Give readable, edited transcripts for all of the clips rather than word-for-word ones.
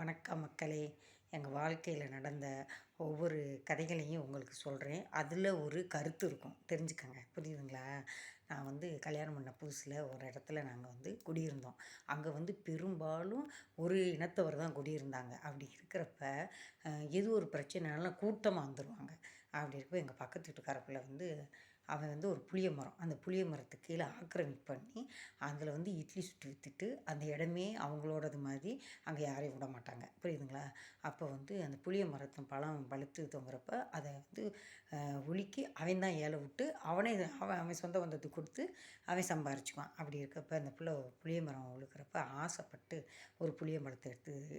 வணக்கம் மக்களே. எங்கள் வாழ்க்கையில் நடந்த ஒவ்வொரு கதைகளையும் உங்களுக்கு சொல்கிறேன். அதில் ஒரு கருத்து இருக்கும், தெரிஞ்சுக்கங்க. புரியுதுங்களா? நான் கல்யாணம் பண்ண புதுசில் ஒரு இடத்துல நாங்கள் குடியிருந்தோம். அங்கே பெரும்பாலும் ஒரு இனத்தவர் தான் குடியிருந்தாங்க. அப்படி இருக்கிறப்ப எது ஒரு பிரச்சனைனாலும் கூட்டமாக வந்துடுவாங்க. அப்படி இருக்கப்போ எங்கள் பக்கத்து வீட்டுக்காரப்பில் அவன் ஒரு புளிய மரம், அந்த புளிய மரத்துக்கு கீழே ஆக்கிரமிப்பு பண்ணி அதில் இட்லி சுட்டு விற்றுட்டு அந்த இடமே அவங்களோடது மாதிரி அங்கே யாரையும் விட மாட்டாங்க. புரியுதுங்களா? அப்போ அந்த புளிய மரத்தின் பழம் பழுத்து தொங்குறப்ப அதை உலுக்கி அவன் தான் ஏல விட்டு அவன் சொந்த பந்தத்துக்கு கொடுத்து அவன் சம்பாரிச்சுக்குவான். அப்படி இருக்கப்போ அந்த புளிய மரம் உழுக்கிறப்ப ஆசைப்பட்டு ஒரு புளிய மரத்தை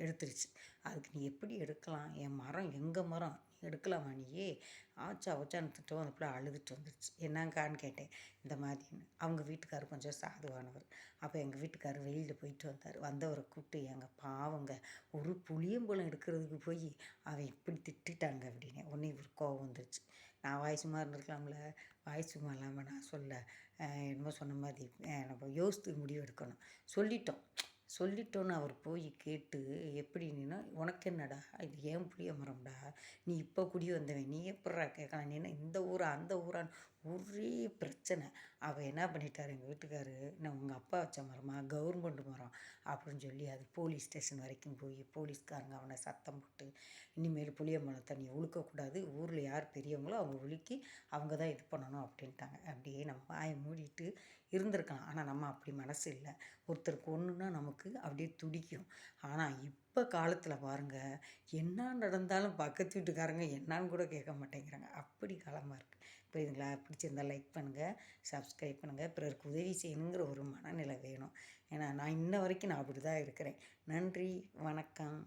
எடுத்துருச்சு. அதுக்கு நீ எப்படி எடுக்கலாம்? என் மரம் எங்கள் மரம், எடுக்கலாமா நீயே? ஆச்சா ஓச்சான்னு திட்டவும் அந்த பிள்ளை அழுதுட்டு வந்துடுச்சு. என்னங்கான்னு கேட்டேன். இந்த மாதிரின்னு. அவங்க வீட்டுக்காரர் கொஞ்சம் சாதுவானவர். அப்போ எங்கள் வீட்டுக்காரர் வெளியில் போயிட்டு வந்தவரை கூப்பிட்டு, எங்கள் பாவங்க ஒரு புளியம்பழம் எடுக்கிறதுக்கு போய் அவன் இப்படி திட்டாங்க அப்படின்னு உடனே இவர் கோவம் வந்துடுச்சு. நான் வாய் சும்மா இருந்திருக்கலாம்ல. வாய் சும்மா இல்லாமல் நான் என்னமோ சொன்ன மாதிரி நம்ம யோசித்து முடிவு எடுக்கணும். சொல்லிட்டோன்னு அவர் போய் கேட்டு, எப்படின்னா உனக்கு என்னடா, இது ஏன் புளிய மரம்டா, நீ இப்போ குடி வந்தவன், நீ எப்பட்றா கேட்கலாம், நீ என்ன இந்த ஊரா அந்த ஊரான்னு ஒரே பிரச்சனை. அவள் என்ன பண்ணிட்டார் எங்கள் வீட்டுக்காரு, நான் உங்கள் அப்பா வச்ச மரமா, கவர்மெண்ட் மரம் அப்படின்னு சொல்லி அது போலீஸ் ஸ்டேஷன் வரைக்கும் போய் போலீஸ்காரங்க அவனை சத்தம் போட்டு, இனிமேல் புளிய மரத்தை நீ உழுக்கக்கூடாது, ஊரில் யார் பெரியவங்களோ அவங்க உலுக்கி அவங்க தான் இது பண்ணணும் அப்படின்ட்டாங்க. அப்படியே நம்ம வாயை மூடிட்டு இருந்திருக்கலாம். ஆனால் நம்ம அப்படி மனசு இல்லை. ஒருத்தருக்கு ஒன்றுனா நமக்கு அப்படியே துடிக்கும். ஆனால் இப்போ காலத்தில் பாருங்கள், என்ன நடந்தாலும் பக்கத்து வீட்டுக்காரங்க என்னான்னு கூட கேட்க மாட்டேங்கிறாங்க. அப்படி காலமாக இருக்குது. புரியுதுங்களா? பிடிச்சிருந்தால் லைக் பண்ணுங்கள், சப்ஸ்கிரைப் பண்ணுங்கள். பிறருக்கு உதவி செய்யணுங்கிற ஒரு மனநிலை வேணும். ஏன்னா நான் இன்ன வரைக்கும் அப்படி தான் இருக்கிறேன். நன்றி, வணக்கம்.